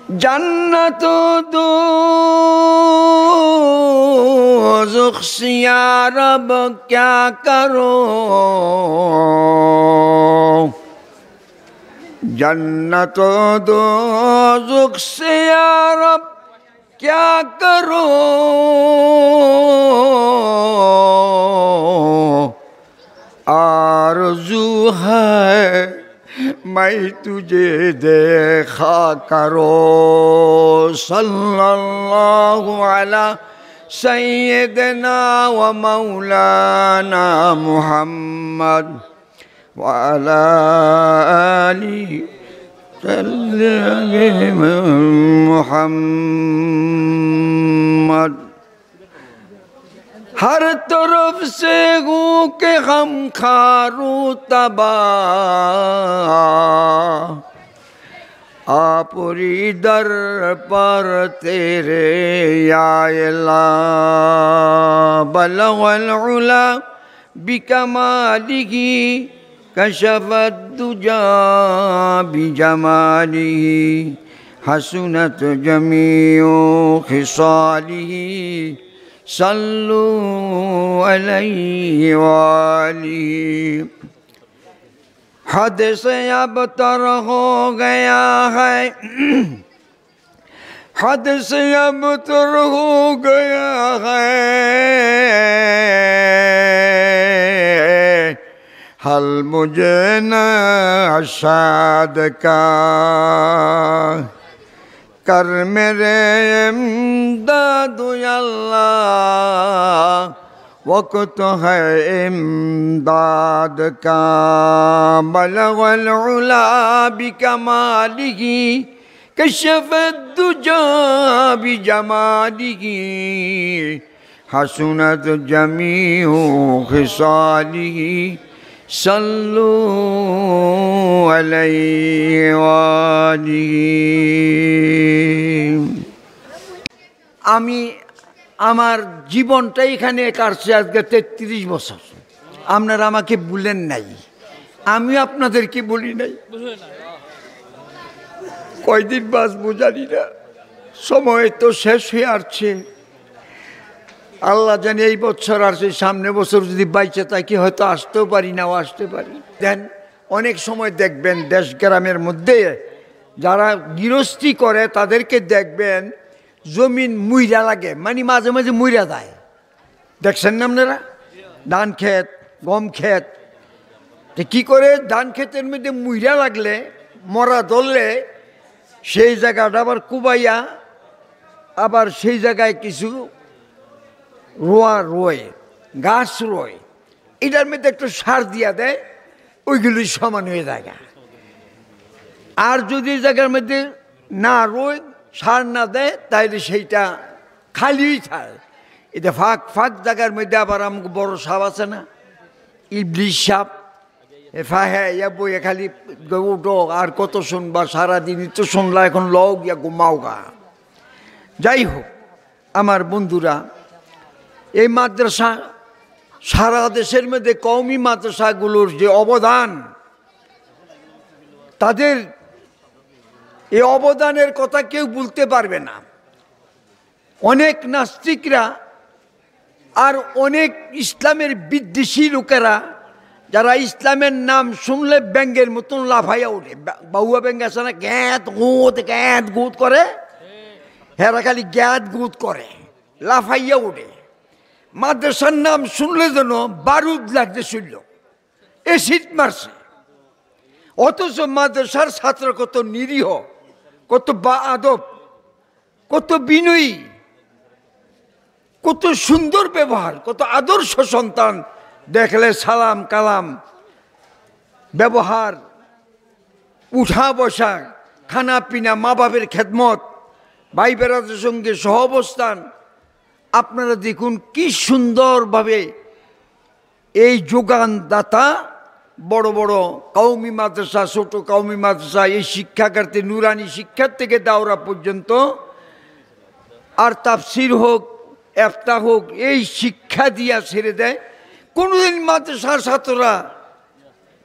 जन्नत दोज़ख से या रब क्या करो, जन्नत दोज़ख से या रब क्या करो, आरज़ू है मैं तुझे देखा करो। सल्लल्लाहु अला सय्यदना व मौलाना मुहम्मद व अला आलिहि मुहम्मद। हर तरफ से हूँ के हम खारू तबाह, आपुरी दर पर तेरे या अल्लाह। बलगल उला बिकमालिही कशफत दुजा बिजमालिही, हसनत जमीउ खिसालिही सल्लू अलैहि वालिही। हद से अब तर हो गया है, हद से अब तर हो गया है, हल मुझे न अशाद का कर मेरे इमदाद अल्लाह, वक़्त है इमदाद का। बलगल उला बिकमालिही कशफत दुजा बिजमालिही, हसनत जमीउ खिसालिही सल्लू अलैहि वालिही। আমি আমার জীবনটা এখানে কাটছে আজকে ৩৩ বছর। আপনারা আমাকে বলেন নাই, আমি আপনাদেরকে বলি নাই। কয়দিন বাঁচবো জানি না, সময় তো শেষ হয়ে আসছে। আল্লাহ জানি এই বছর আসছে, সামনে বছর যদি বাইচে থাকি হয়তো আসতেও পারি, নাও আসতে পারি। দেন অনেক সময় দেখবেন দেশ গ্রামের মধ্যে যারা গৃহস্থী করে তাদেরকে দেখবেন জমিন মুইরা লাগে, মানে মাঝে মাঝে মুইরা যায়। দেখছেন না আপনারা? ধান ক্ষেত, গম ক্ষেত, কি করে ধান ক্ষেতের মধ্যে মুইরা লাগলে, মরা ধরলে সেই জায়গাটা আবার কুবাইয়া আবার সেই জায়গায় কিছু রোয়া রোয়, গাছ রোয়, এটার মধ্যে একটু সার দিয়া দেয়, ওইগুলি সমান হয়ে যায়। আর যদি জায়গার মধ্যে না রোয়, সার না দেয়, তাইলে সেইটা খালিই থাকে। এটা ফাঁক ফাঁক জায়গার মধ্যে আবার আমাকে বড় সাপ আছে না, ইবলিশ সাপ, হ্যাঁ বইয়ে খালি উঠো আর কত শুনবা, সারাদিনই তো শুনলা, এখন লও গিয়া ঘুমাও গা। যাই হোক আমার বন্ধুরা, এই মাদ্রাসা সারা দেশের মধ্যে কওমি মাদ্রাসাগুলোর যে অবদান, তাদের এই অবদানের কথা কেউ বলতে পারবে না। অনেক নাস্তিকরা আর অনেক ইসলামের বিদ্বেষী লোকেরা, যারা ইসলামের নাম শুনলে ব্যাঙ্গের মতন লাফাইয়া ওঠে, বাউয়া ব্যাঙ্গ আছে না, গ্যাত গুত করে, হেরা খালি গ্যাত গুত করে, লাফাইয়া ওঠে। মাদ্রাসার নাম শুনলে যেন বারুদ লাগতে শুনল, এসিড মারছে। অথচ মাদ্রাসার ছাত্র কত নিরীহ, কত বা আদব, কত বিনয়ী, কত সুন্দর ব্যবহার, কত আদর্শ সন্তান। দেখলে সালাম কালাম, ব্যবহার, উঠা বসা, খানা পিনা, মা বাপের খেদমত, ভাই বেড়াদের সঙ্গে সহাবস্থান। আপনারা দেখুন কি সুন্দরভাবে এই যোগানদাতা বড় বড় কওমি মাদ্রাসা, ছোট কওমি মাদ্রাসা, এই শিক্ষাক্ষেত্রে নুরানি শিক্ষার থেকে দাওরা পর্যন্ত, আর তাফসির হোক, ইফতা হোক, এই শিক্ষা দিয়া ছেড়ে দেয়। কোনোদিন মাদ্রাসার ছাত্ররা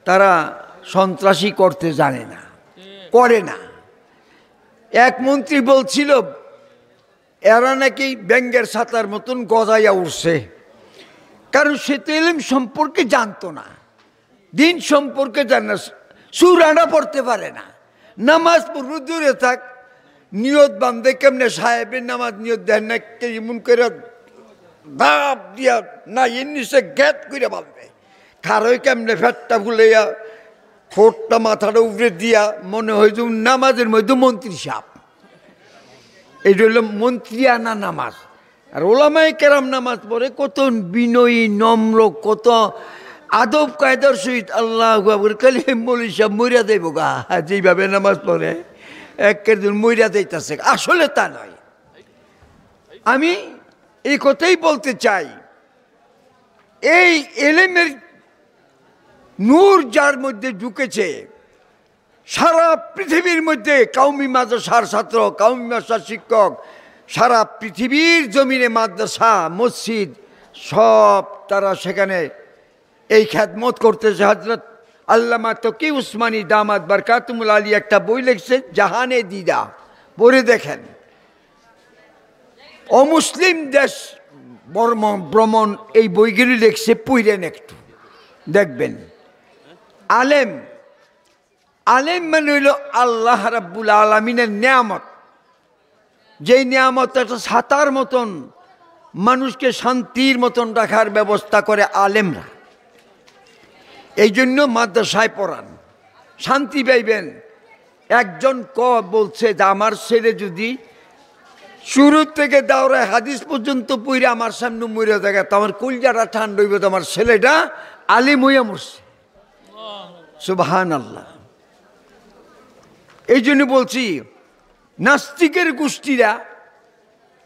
তারা সন্ত্রাসী করতে জানে না, করে না। এক মন্ত্রী বলছিল এরা নাকি ব্যাঙ্গের ছাতার মতন গজাইয়া উঠছে, কারণ সে তো ইলম সম্পর্কে জানতো না, দিন সম্পর্কে জানে না, সূরাটা পড়তে পারে না, নামাজ পড়বে দূরে থাক, নিয়ত বান্ধে কেমনে সাহেবের নামাজ নিয়ত দেন না, এমন করে দাব দিয়া না এর নিচে গ্যাত করে বাঁধবে, খারোই কেমনে ফ্যাটটা ফুলাইয়া ঠোঁটটা মাথাটা উপরে দিয়া মনে হয় যে নামাজের মধ্যে মন্ত্রী সাপ। এইটা হলো মন্ত্রী আনা নামাজ। আর ওলামায়ে কেরাম নামাজ পড়ে কত বিনয়ী নম্র, কত আদব কায়দার সহিত আল্লাহু আকবার খালি মৌলভী সাহেব মইরা দেব গা, যেইভাবে নামাজ পড়ে একের দিন মইরা দিতেছে, আসলে তা নয়। আমি এই কথাই বলতে চাই, এই এলেমের নূর যার মধ্যে ঢুকেছে, সারা পৃথিবীর মধ্যে কওমি মাদ্রাসার ছাত্র, কওমি মাদ্রাসার শিক্ষক, সারা পৃথিবীর জমিনে মাদ্রাসা মসজিদ সব তারা সেখানে এই খ্যাদমত করতেছে। হযরত আল্লামা তকি উসমানী দামাত বরকাতুল আলী একটা বই লিখছে জাহানে দিদা, পড়ে দেখেন। অমুসলিম দেশ ভ্রমণ এই বইগুলি লিখছে, পড়েন একটু দেখবেন। আলেম, আলেম মানে হইল আল্লাহ রাব্বুল আলামিনের নিয়ামত, যেই নিয়ামত একটা ছাতার মতন মানুষকে শান্তির মতন রাখার ব্যবস্থা করে আলেমরা। এই জন্য মাদ্রাসায় পড়ান, শান্তি পাইবেন। একজন বলছে যে আমার ছেলে যদি শুরু থেকে দাওরায় হাদিস পর্যন্ত পড়ে আমার সামনে মরে থাকে, তো আমার কলজাটা ঠান্ডা হইবে, তো আমার ছেলেটা আলিম হইয়া মরছে। সুবহানাল্লাহ। এই জন্য বলছি, নাস্তিকের গোষ্ঠীরা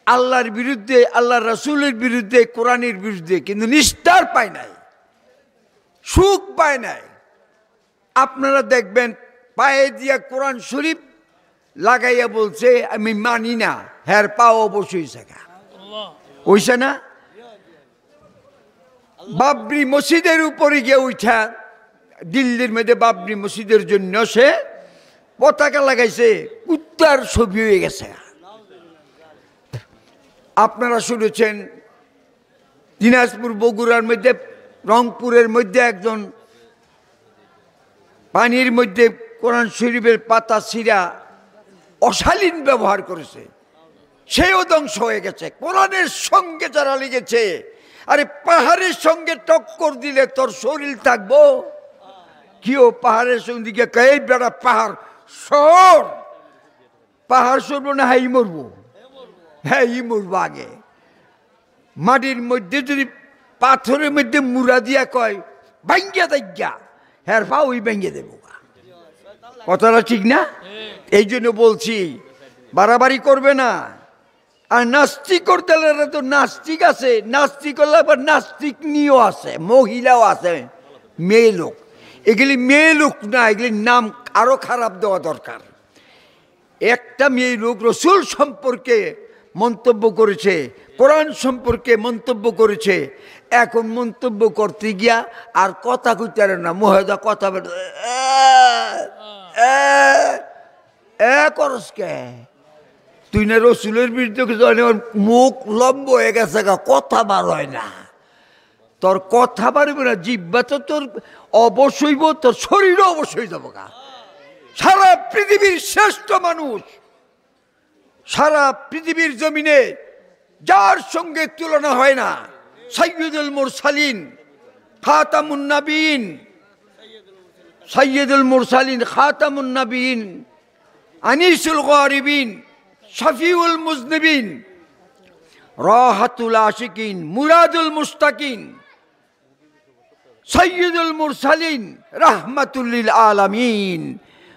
আল্লাহর বিরুদ্ধে, আল্লাহ রাসূলের বিরুদ্ধে, কোরআনের বিরুদ্ধে, কিন্তু নিস্তার পায় নাই, সুখ পায় নাই। আপনারা দেখবেন পায়ে দিয়া কোরআন শরীফ লাগাইয়া বলছে আমি মানি না, হ্যার পাও অবশ্যই শেখা হইছে না। বাবরি মসজিদের উপরে গিয়ে উঠা, দিল্লির মধ্যে বাবরি মসজিদের জন্য সে পতাকা লাগাইছে, কুত্তার ছবি হয়ে গেছে। আপনারা শুনেছেন দিনাজপুর বগুড়ার মধ্যে, রংপুরের মধ্যে একজন পানির মধ্যে কোরআন শরীফের পাতা ছিঁড়া অশালীন ব্যবহার করেছে, সেও ধ্বংস হয়ে গেছে। কোরআনের সঙ্গে যারা লেগেছে, আরে পাহাড়ের সঙ্গে টক্কর দিলে তোর শরীর থাকবো কিও? পাহাড়ের সঙ্গে দিকে কে বেড়া পাহাড় সর, পাহাড় সরবো না, হ্যাঁ মরবো, হ্যাঁ ই মরবো আগে। মাটির মধ্যে যদি পাথরের মধ্যে মুড়া দিয়া কয় ভাঙ্গিয়া দেখা, হ্যাঁ পা ওই ভেঙে দেবো, কথাটা ঠিক না? এই জন্য বলছি বাড়াবাড়ি করবে না। আর নাস্তিক করতে তো নাস্তিক আছে, নাস্তিক করলে আবার নাস্তিক নিয়েও আছে, মহিলাও আছে, মেয়ে লোক। এগুলি মেয়ে লোক না, এগুলির নাম আরো খারাপ দেওয়া দরকার। একটা মেয়ে লোক রসুল সম্পর্কে মন্তব্য করেছে, কোরআন সম্পর্কে মন্তব্য করেছে, এখন মন্তব্য করতে গিয়া আর কথা কইতে না, মহেদা কথা করস কে তুই না রসুলের বিরুদ্ধে মুখ লম্ব হয়ে গেছে, কথা বার হয় না, তোর কথা পারবে না, জিব্বা তো তোর অবশ্যই, তোর শরীরও অবশ্যই যাবো গা। সারা পৃথিবীর শ্রেষ্ঠ মানুষ, সারা পৃথিবীর জমিনে যার সঙ্গে তুলনা হয় না, সাইয়্যিদুল মুরসালিন খাতামুন নবীন, সাইয়্যিদুল মুরসালিন খাতামুন নবীন, আনিসুল গারিবিন, শফিউল মুজনিবিন, রাহাতুল আশিকিন, মুরাদুল মুস্তাকিন, সাইয়্যিদুল মুরসালিন, রাহমাতুল লিল আলামিন,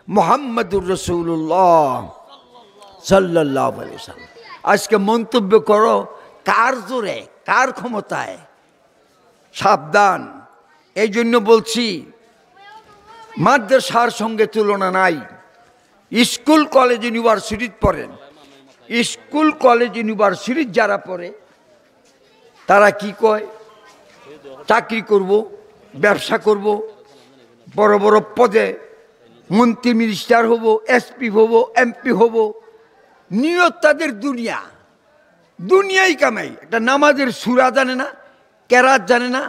মুহাম্মাদুর রাসূলুল্লাহ সাল্লাল্লাহু আলাইহি ওয়াসাল্লাম। আজকে মন্তব্য করো কার জোরে, কার ক্ষমতায়? সাবধান। এই জন্য বলছি মাদ্রাসার সঙ্গে তুলনা নাই। স্কুল কলেজ ইউনিভার্সিটিতে পড়েন, স্কুল কলেজ ইউনিভার্সিটি যারা পড়ে তারা কি কয়? চাকরি করব, ব্যবসা করব, বড় বড় পদে মন্ত্রী মিনিস্টার হব, এসপি হব, এমপি হব, নিয়ত তাদের দুনিয়া, দুনিয়াই কামাই। একটা নামাজের সূরা জানে না, কেরাত জানে না,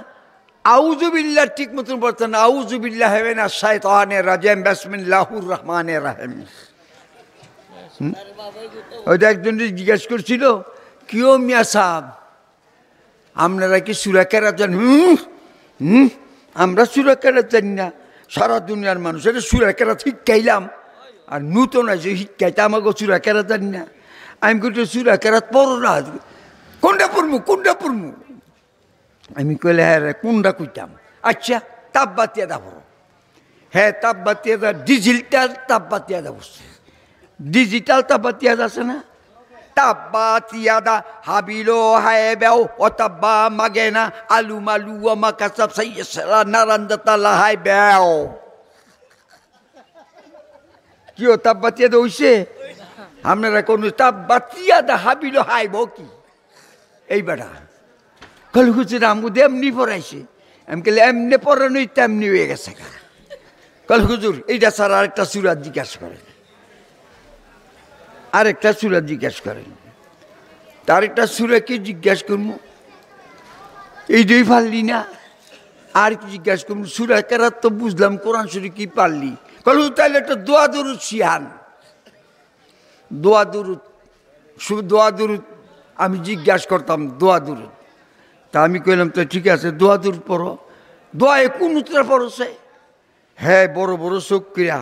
আউযুবিল্লাহ ঠিক মতন বলতেন না, আউযুবিল্লাহ মিনাশ শাইতানির রাজিম বিসমিল্লাহির রহমানির রহিম। ওইটা একজন জিজ্ঞেস করছিল, কিও মিয়া সাহেব আপনারা কি সূরা কেরাত জানেন? আমরা সূরা কেরাত জানি না। সারা দুনিয়ার মানুষের সূরা কেরাত শিখাইলাম, আর নূতন আছে শিখাইতে আমাকে সূরা কেরাত জানি না। আমি কইতে সূরা কেরাত পড়ো না, কোনটা পড়মু কোনটা পড়মু? আমি কইলে হ্যাঁ রে কোনটা কইতাম? আচ্ছা তাব্বাতিয়াদা পড়ো। হ্যাঁ তাব্বাতিয়াদা ডিজিটাল তাব্বাতিয়াদা বসছে, ডিজিটাল তাব্বাতিয়াদা আছে না? তাব্বাতিয়াদা হাবিলো হায়বেও ও তাব্বা মাগেনা আলু মালু ও মাকাসাব সাইয়্যাসরা নারান্দাতা লাহাই বেও। কি ও তাব্বাতিয়াদা হইছে? আপনারা কোন তাব্বাতিয়াদা হাবিলো হাইব কি? এই বেটা কল হুজুর আমগুদে এমনি পড়াইছে। আমি কইলে এমনি পড়ানোই তেমনি হয়ে গেছে। কল হুজুর এইটা স্যার আরেকটা সূরা জিজ্ঞাসা করেন, আরেকটা সূরা জিজ্ঞাসা করেন। তার একটা সূরা কি জিজ্ঞাসা করবো? এই দুই পারলি না, আর কি জিজ্ঞাসা করবো? সূরা কেরাত তো বুঝলাম, কোরআন শরীফ কি পারলি? কল হুজুর তাহলে একটা দোয়া দরুদ শিহান। দোয়া দরুদ, শুধু দোয়া দরুদ আমি জিজ্ঞাসা করতাম, দোয়া দরুদ। তা আমি কইলাম তো ঠিক আছে দোয়া দরুদ পড়ো। দোয়ায় কোন উত্তরা পড়ছে? হ্যাঁ বড় বড় চোখ কিরা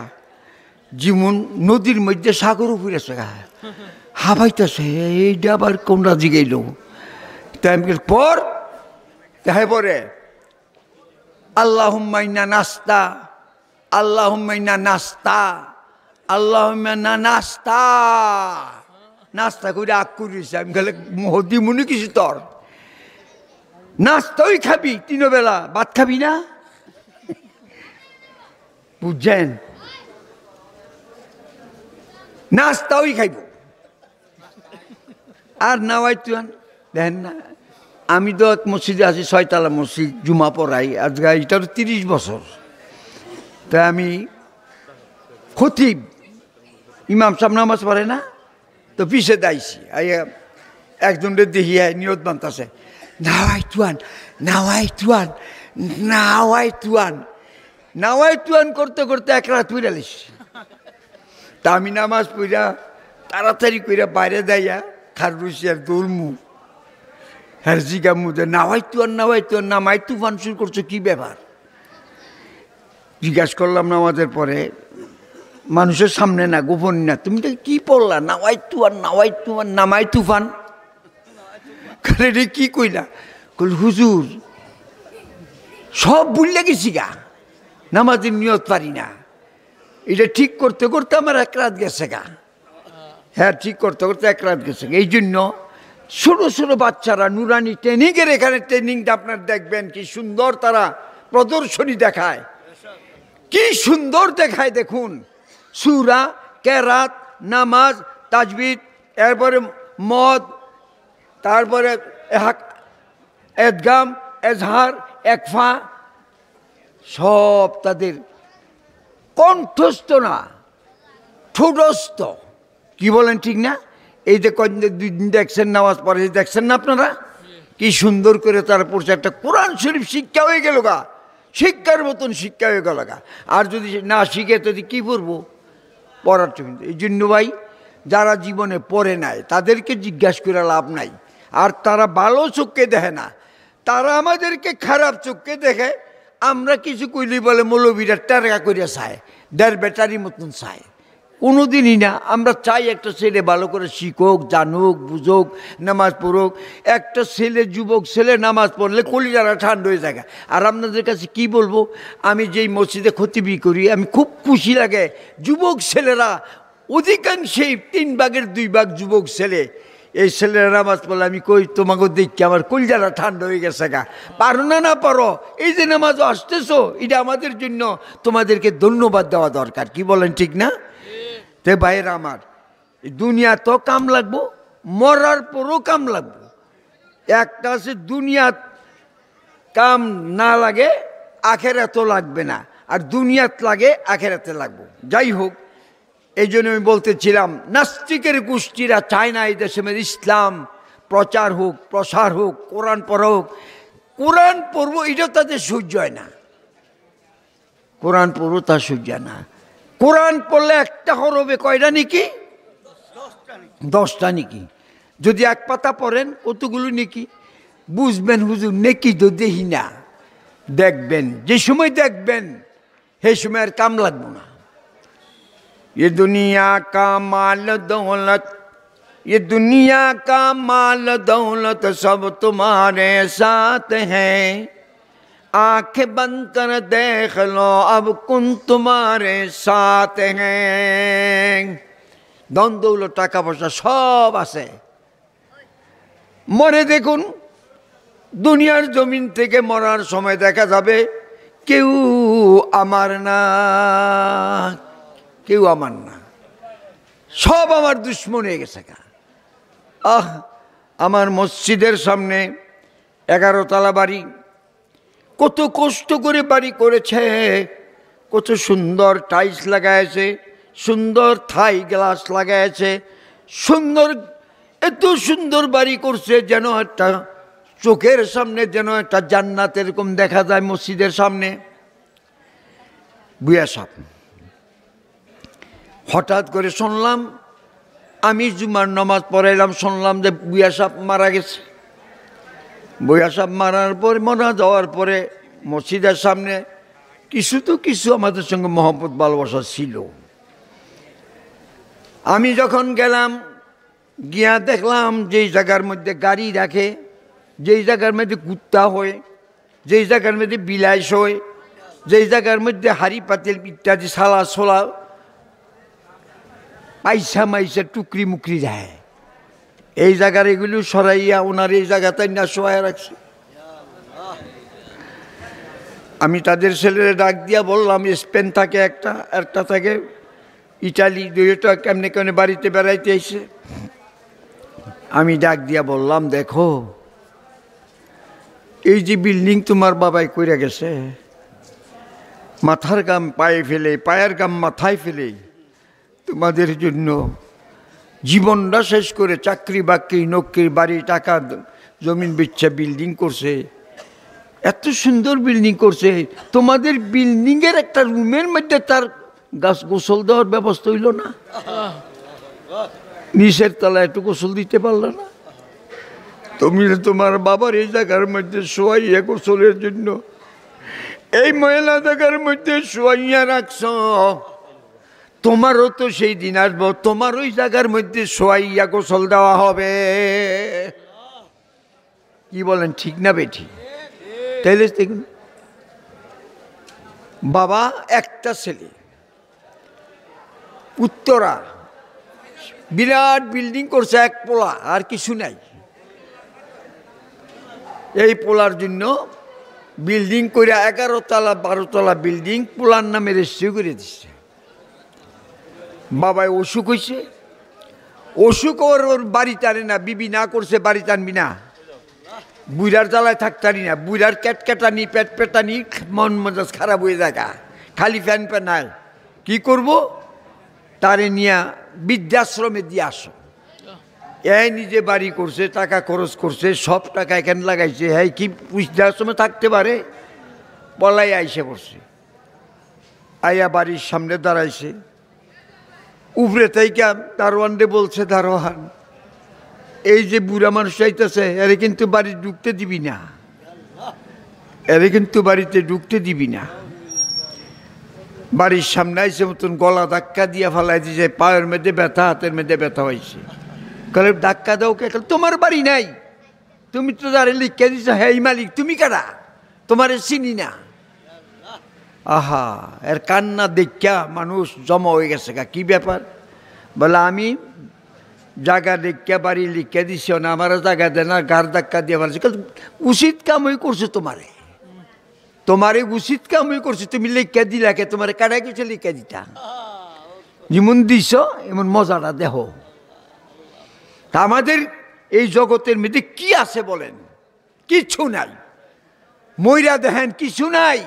যেমন নদীর মধ্যে সাগর উপরেছে গা হাবাইতেছে, এইটা আবার কোনটা জিগাইল? তাই আমি পর হ্যাঁ পরে আল্লাহুম্মা ইন্না নাস্তা, আল্লাহুম্মা ইন্না নাস্তা, আল্লাহুম্মা ইন্না নাস্তা। নাস্তা করে আগ করিস। আমি গেলে মহদি মনে কিছু তোর নাস্তাই খাবি, 3 বেলা ভাত খাবি না? বুঝছেন? নাস্তাই খাইব আর নাওয়াই তুয়ান দেখেন না। আমি তো এক মসজিদে আছি, 6 তলা মসজিদ, জুমা পড়াই। আজকে এটা 30 বছর। তাই আমি খতিব, ইমাম সাহেব নামাজ পড়ে না তো পিছে দাইছি। একজনকে দেখি নিয়ত বানতাছে, নাওয়াই তুয়ান নাওয়াই তুয়ান নাওয়াই তুয়ান নাওয়াই তুয়ান করতে করতে এক রাত পুরা লিস। তা আমি নামাজ পড়া তাড়াতাড়ি কইরা বাইরে যাইয়া খার রুসি আর দৌড়মু। হ্যাঁ জিগা মুদে নাওয়াই তুয়ান নামাই তুফান শুরু করছো, কি ব্যাপার? জিজ্ঞাসা করলাম নামাজের পরে, মানুষের সামনে না, গোপন না, তুমি তো কি পড়লা? নাওয়াই তুয়ান নামাই তুফান। রে কি কইলা? কল হুজুর সব ভুলে গেছি গা, নামাজের নিয়ত পারি না। এটা ঠিক করতে করতে আমার 1 রাত গেছে গা। হ্যাঁ ঠিক করতে করতে 1 রাত গেছে। এই জন্য ছোটো ছোটো বাচ্চারা নুরানি ট্রেনিংয়ের এখানে ট্রেনিংটা আপনার দেখবেন কি সুন্দর তারা প্রদর্শনী দেখায়, কি সুন্দর দেখায় দেখুন। সূরা, কেরাত, নামাজ, তাজবিদ, এরপরে মদ, তারপরে এদগাম, এজহার, একফা, সব তাদের কণ্ঠস্থ না, ঠোঁটস্থ। কি বলেন ঠিক না? এই যে 2 দিন দেখছেন নামাজ পড়ে, দেখছেন না আপনারা কি সুন্দর করে তারা পড়ছে। একটা কোরআন শরীফ শিক্ষা হয়ে গেল গা, শিক্ষার মতন শিক্ষা হয়ে গেল গা। আর যদি না শিখে তো কি পড়বো? পড়ার জন্য। এই জন্য ভাই যারা জীবনে পড়ে নাই তাদেরকে জিজ্ঞাসা করে লাভ নাই। আর তারা ভালো চোখকে দেখে না, তারা আমাদেরকে খারাপ চোখকে দেখে। আমরা কিছু কইলি বলে মৌলবীরা টাকা করে চায়, 1.5 ব্যাটারি মতন চায়। কোনোদিনই না। আমরা চাই একটা ছেলে ভালো করে শিখুক, জানুক, বুঝুক, নামাজ পড়ুক। একটা ছেলে, যুবক ছেলে নামাজ পড়লে কলিজারা ঠান্ডা হয়ে যায়। আর আপনাদের কাছে কি বলবো, আমি যেই মসজিদে খতিবি করি আমি খুব খুশি লাগে। যুবক ছেলেরা অধিকাংশই 3 ভাগের 2 ভাগ যুবক ছেলে। এই ছেলেরা নামাজ পড়লে আমি কই তোমাকে দেখি আমার কলিজারা ঠান্ডা হয়ে গেছে গা। পারো না না পারো, এই যে নামাজ আসতেছো এটা আমাদের জন্য তোমাদেরকে ধন্যবাদ দেওয়া দরকার। কি বলেন ঠিক না? তে ভাইয়ের আমার, দুনিয়া তো কাম লাগবো, মরার পরও কাম লাগবো। একটা আছে দুনিয়াত কাম না লাগে আখেরাতও লাগবে না, আর দুনিয়াত লাগে আখেরাতে লাগবো। যাই হোক, এই জন্য আমি বলতেছিলাম, নাস্তিকের গোষ্ঠীরা চায় না এই দেশে ইসলাম প্রচার হোক, প্রসার হোক, কোরআন পড়া হোক। কোরআন পড়বো এটা তাদের সহ্য হয় না, কোরআন পড়বো তা সহ্য হয় না। কোরআন পড়লে একটা হরবে কয়টা নাকি? 10টা নাকি। যদি এক পাতা পড়েন কতগুলো নাকি? বুঝবেন হুজুর নেকি তো দেখি না। দেখবেন, যে সময় দেখবেন সেই সময় আর কাম লাগবো না। ये दुनिया का माल दौलत, ये दुनिया का माल दौलत सब तुम्हारे साथ है, आंखें बंद कर देख लो अब कुन तुम्हारे साथ है। धन दौलत टाका पयसा सब আছে, মরে দেখুন দুনিয়ার জমিন থেকে মরার সময় দেখা যাবে কেউ আমার না, কেউ আমার না, সব আমার দুশ্মন হয়ে গেছে। আমার মসজিদের সামনে 11 তলা বাড়ি, কত কষ্ট করে বাড়ি করেছে, কত সুন্দর টাইলস লাগাইছে, সুন্দর থাই গ্লাস লাগাইছে, সুন্দর, এত সুন্দর বাড়ি করছে যেন একটা চোখের সামনে যেন একটা জান্নাত এরকম দেখা যায় মসজিদের সামনে। বুয়া সাহেব হঠাৎ করে শুনলাম, আমি জুমার নামাজ পড়াইলাম, শুনলাম যে বুয়া সাহেব মারা গেছে। বুয়া সাহেব মারা যাওয়ার পরে মসজিদের সামনে কিছু তো কিছু আমাদের সঙ্গে মহব্বত ভালোবাসা ছিল। আমি যখন গেলাম গিয়া দেখলাম যেই জায়গার মধ্যে গাড়ি রাখে, যেই জায়গার মধ্যে কুত্তা হয়, যেই জায়গার মধ্যে বিলাইস হয়, যেই জায়গার মধ্যে হাড়ি পাতিল ইত্যাদি সালা ছোলা পাইসা মাইসা টুকরি মুকরি যায়, এই জায়গার এগুলো সরাইয়া ওনার এই জায়গাটাই না শোয়া রাখছে। আমি তাদের ছেলেরা ডাক দিয়া বললাম, স্পেন থাকে একটা থাকে ইটালি, দুইটা কেমনে কেমনে বাড়িতে বেড়াইতে এসে। আমি ডাক দিয়া বললাম, দেখো এই যে বিল্ডিং তোমার বাবাই কইরা গেছে, মাথার গাম পায়ে ফেলে, পায়ের গাম মাথায় ফেলে তোমাদের জন্য জীবনটা শেষ করে চাকরি বাকরি নৌকরি বাড়ি টাকা জমিন বেচা বিল্ডিং করছে, এত সুন্দর বিল্ডিং করছে, তোমাদের বিল্ডিংয়ের একটা রুমের মধ্যে তার গাছ গোসল দেওয়ার ব্যবস্থা হইল না, নিচের তলায় একটু গোসল দিতে পারলো না। তুমি তোমার বাবার এই জায়গার মধ্যে শোয়াইয়া গোসলের জন্য এই ময়লা জায়গার মধ্যে শোয়াইয়া রাখছ, তোমারও তো সেই দিন আসবো, তোমার ওই জায়গার মধ্যে শোয়াইয়া গোসল দেওয়া হবে। কি বলেন, ঠিক না বেঠি? তাইলে দেখুন, বাবা একটা ছেলে, উত্তরা বিরাট বিল্ডিং করছে, এক পোলা, আর কিছু নাই। এই পোলার জন্য বিল্ডিং করে 11 তলা 12 তলা বিল্ডিং পোলার নামে রেজিস্ট্রি করে দিচ্ছে। বাবায় অসুখ হয়েছে, অসুখ ওর বাড়ি টানে না, বিবি না করছে বাড়ি টানবি না, বুড়ার জ্বালায় থাকতারি না, বুড়ার ক্যাটক্যাটানি পেট পেটানি মন মেজাজ খারাপ হয়ে যায়, খালি ফ্যান নাই। কি করব, তারে নিয়ে বৃদ্ধাশ্রমে দিয়ে আসো। এই নিজে বাড়ি করছে, টাকা খরচ করছে, সব টাকা এখানে লাগাইছে, হ্যাঁ কি বৃদ্ধাশ্রমে থাকতে পারে? পলাই আইসে পড়ছে, আইয়া বাড়ির সামনে দাঁড়াইছে, উপরে থেকে দারোয়ানরে বলছে, দারোয়ান এই যে বুড়া মানুষ চাইতেছে এরে কিন্তু বাড়ি ঢুকতে দিবি না, এরে কিন্তু বাড়িতে ঢুকতে দিবি না। বাড়ির সামনে আইসে মতন গলা ধাক্কা দিয়া ফেলাই দিয়েছে, পায়ের মধ্যে ব্যথা, হাতের মধ্যে ব্যথা হয়েছে। কালে ধাক্কা দাও কে? তোমার বাড়ি নাই, তুমি তো যারে লিখে দিছ হ্যাঁ মালিক, তুমি কারা? তোমারে চিনি না। আহা, এর কান্না দেখা মানুষ জমা হয়ে গেছে। কি ব্যাপার? বলে আমি জায়গা দেখা বাড়ি লিখে দিছ না, আমারও জায়গা দেয় না, গার ধাক্কা দিয়ে বলছে উচিত কামই করছো, তোমারে উচিত কামই করছো, তুমি লিখে দিলাকে, তোমার কারা কিছু লিখে দিতা, যেমন দিছ এমন মজাটা দেহ। তা আমাদের এই জগতের মধ্যে কি আছে বলেন? কিছু নাই। ময়রা দেখেন কিছু নাই,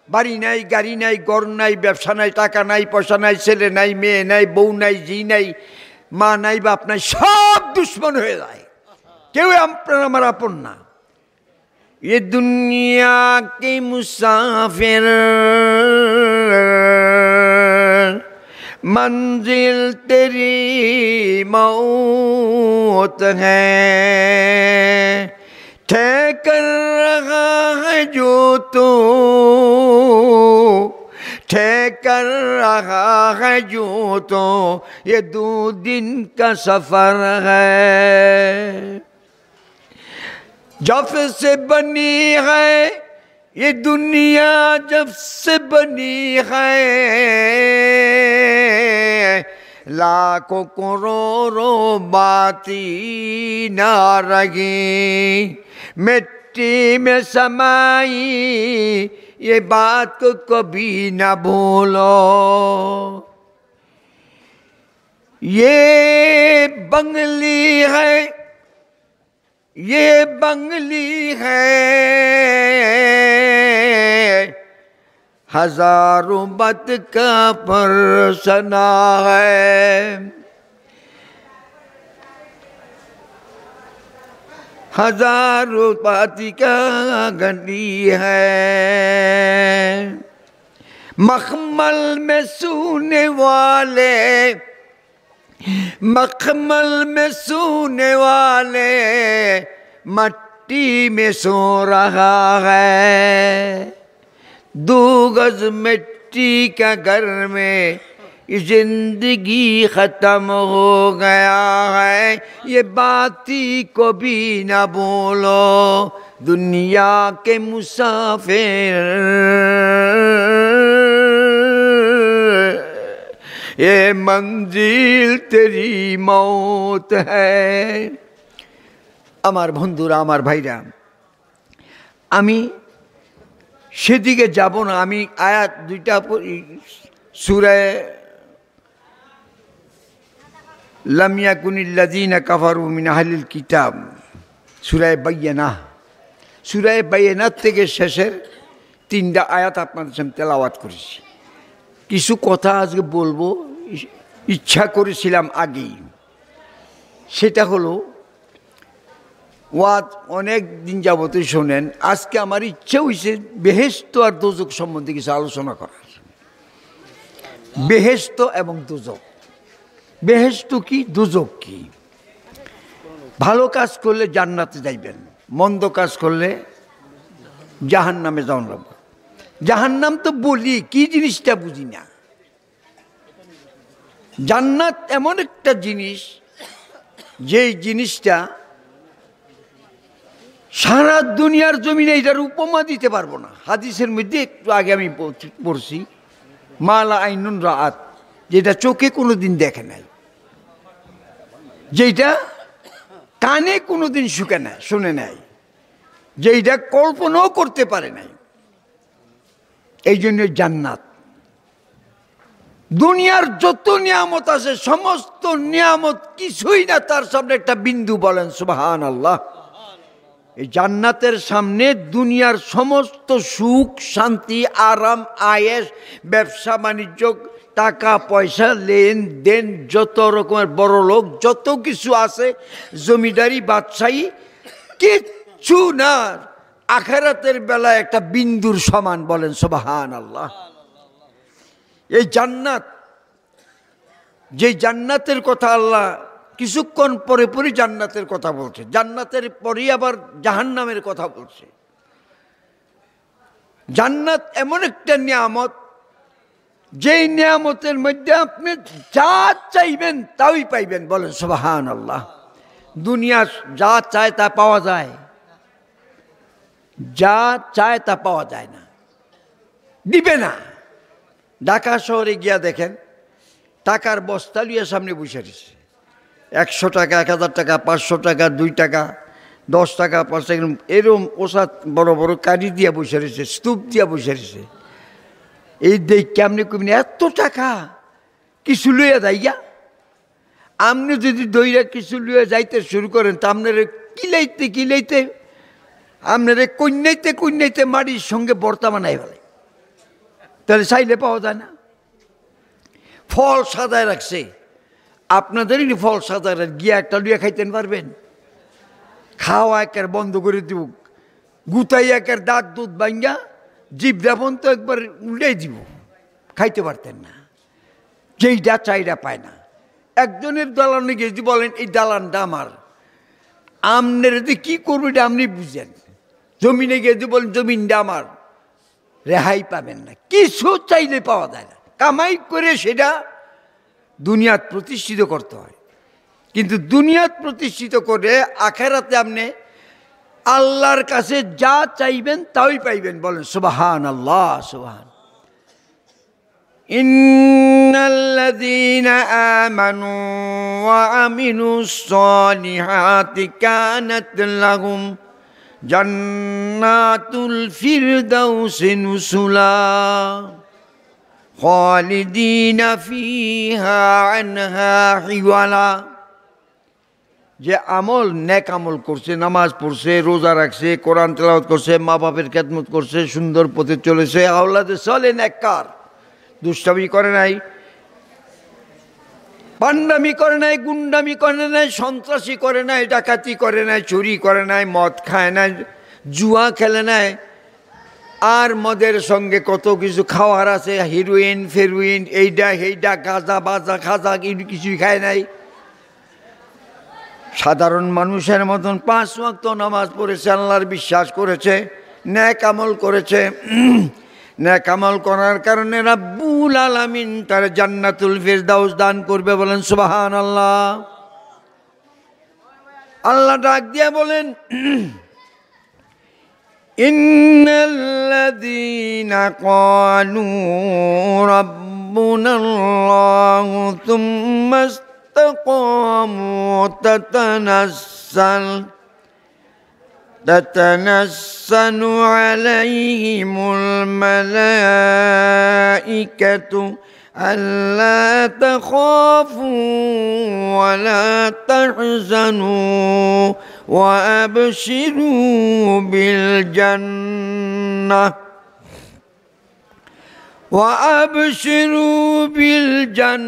বাড়ি নাই, গাড়ি নাই, ঘর নাই, ব্যবসা নাই, টাকা নাই, পয়সা নাই, ছেলে নাই, মেয়ে নাই, বউ নাই, জি নাই, মা নাই, বাপ নাই, সব দুশ্মন হয়ে যায়। কেউ আপনার আমার আপন না। ये दुनिया के मुसाफिर मंजिल तेरी मौत है, ठहकर रहा है जो तू, ठहकर रहा है जो तो, ये 2 दिन का सफर है। जब से बनी है ये दुनिया, जब से बनी है, लाखों करोड़ों बाती ना रही, मिट्टी में समाई ये बात को कभी ना भूलो। ये बंगली है, ये बंगली है, हजारों बत का परसना है, हजारों बाती का गली है। मखमल में सोने वाले, मखमल में सोने वाले मट्टी में सो रहा है। 2 गज मिट्टी का घर में जिंदगी खत्म हो गया है, ये बाती को भी ना बोलो। दुनिया के मुसाफिर ये मंजिल तेरी मौत है। আমার বন্ধুরা, আমার ভাইরা, আমি সেদিকে যাব না। আমি আয়াত 2টা সূরা লাম ইয়াকুনিল্লাযীনা কাফারু মিন আহলিল কিতাব, সূরা বাইয়িনাহ, সূরা বাইয়িনাহ থেকে শেষের 3টা আয়াত আপনাদের সামনে তেলাওয়াত করেছি। কিছু কথা আজকে বলবো, ইচ্ছা করেছিলাম আগেই। সেটা হলো, ওয়াজ অনেক দিন যাবতই শোনেন, আজকে আমার ইচ্ছা হয়েছে বেহেশত আর দোজক সম্বন্ধে কিছু আলোচনা করার। বেহেশত এবং দোজক, বেহেশত কি, দোজক কি। ভালো কাজ করলে জান্নাতে যাইবেন, মন্দ কাজ করলে জাহান্নামে যাওয়ান লাগবে। জাহান্নাম তো বলি, কি জিনিসটা বুঝি না। জান্নাত এমন একটা জিনিস, যেই জিনিসটা সারা দুনিয়ার জমিনে এটার উপমা দিতে পারবো না। হাদিসের মধ্যে একটু আগে আমি পড়ছি, মালা আইনুন রাআত, যেটা চোখে কোনোদিন দেখে নাই, যেটা কানে কোনোদিন শুনে নাই, যেটা কল্পনাও করতে পারে নাই। এই জন্য জান্নাত। দুনিয়ার যত নিয়ামত আছে, সমস্ত নিয়ামত কিছুই না তার সামনে একটা বিন্দু। বলেন সুবহানাল্লাহ। এই জান্নাতের সামনে দুনিয়ার সমস্ত সুখ, শান্তি, আরাম, আয়েশ, ব্যবসা বাণিজ্য, টাকা পয়সা, লেনদেন, যত রকমের বড় লোক, যত কিছু আছে, জমিদারি, বাদশাহী, কিচ্ছু না আখিরাতের বেলায় একটা বিন্দুর সমান। বলেন সুবহানাল্লাহ। এই জান্নাত, যে জান্নাতের কথা আল্লাহ কিছুক্ষণ পরে পরে জান্নাতের কথা বলছে, জান্নাতের পরেই আবার জাহান্নামের কথা বলছে। জান্নাত এমন একটা নিয়ামত, যেই নিয়ামতের মধ্যে আপনি যা চাইবেন তাই পাইবেন। বলেন সুবহানাল্লাহ। দুনিয়া যা চায় তা পাওয়া যায়, যা চায় তা পাওয়া যায় না, দিবে না। ঢাকা শহরে গিয়া দেখেন, টাকার বস্তা লিয়ে সামনে বসে রয়েছে। 100 টাকা, 1000 টাকা, 500 টাকা, 2 টাকা, 10 টাকা, 5 টাকা, এরকম ওষাদ বড় বড় কারি দিয়া বসে রয়েছে, স্তূপ দিয়া বসে রয়েছে। এই দেখ কেমনি কমনি এত টাকা কিছু লইয়া যাইয়া। আপনি যদি দইরা কিছু লইয়া যাইতে শুরু করেন, তা আপনার কিলাইতে কিলাইতে, আপনার কন্যাইতে কন্যাইতে মাটির সঙ্গে বর্তা বানাই ফেলে। তাহলে চাইলে পাওয়া যায় না। ফল সাদায় রাখছে, আপনাদেরই ফল সাদায় গিয়া একটা লুয়া খাইতেন পারবেন? খাওয়া একের বন্ধ করে দিব, গুতাই একের দাঁত দুধ ভাঙ্গা জীব দেবন তো একবার উল্টাই দিব, খাইতে পারতেন না। যেইটা চাইটা পায় না। একজনের দালানে গিয়ে যদি বলেন এই দালানটা আমার, আমনের কি করবো এটা আপনি বুঝেন। জমিনে গিয়ে যদি বলেন জমিনটা আমার, রেহাই পাবেন না। কিছু চাইলে পাওয়া যায় না, কামাই করে সেটা দুনিয়াত প্রতিষ্ঠিত করতে হয়। কিন্তু দুনিয়াত প্রতিষ্ঠিত করে আখেরাতে আপনি আল্লাহর কাছে যা চাইবেন তাই পাইবেন। বলেন সুবহানাল্লাহ, সুবহান। ইন্নাল্লাযীনা আমানু ওয়া আমিলুস সলিহাতি কানাত লাহুম জান্নাতুল ফিরদাউসি নুসুলা খালিদিনা ফিহা আনহা হিওয়ালা। যে আমল, নেক আমল করছে, নামাজ পড়ছে, রোজা রাখছে, কোরআন তেলাওয়াত করছে, মা বাপের খেদমত করছে, সুন্দর পথে চলেছে, আওলাদে চলে নেককার, দুষ্টামি করে নাই, পান্ডামি করে নাই, গুন্ডামি করে নাই, সন্ত্রাসী করে নাই, ডাকাতি করে নাই, চুরি করে নাই, মদ খায় নাই, জুয়া খেলে নাই, আর মদের সঙ্গে কত কিছু খাওয়ার আছে, হিরোইন ফেরোইন, এইটা সেইটা, গাঁজা বাজা খাজা কিছুই খায় নাই। সাধারণ মানুষের মতন 5 ওয়াক্ত নামাজ পড়েছে, আল্লাহর বিশ্বাস করেছে, নেক আমল করেছে। নেক আমল করার কারণে রাব্বুল আলামিন তার জান্নাতুল ফিরদাউস দান করবে। বলেন সুবহানাল্লাহ। আল্লাহ ডাক দিয়া বলেন ইন্নাল্লাযীনা ক্বালু রাব্বুনাল্লাহু থুম্মা ইসতাকামু تتنزل عليهم الملائكة ألا تخافوا ولا تحزنوا وأبشروا بالجنة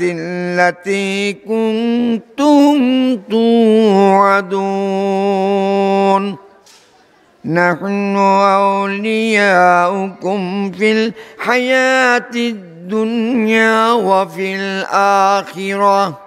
التي كنتم توعدون نحن أولياؤكم في الحياة الدنيا وفي الآخرة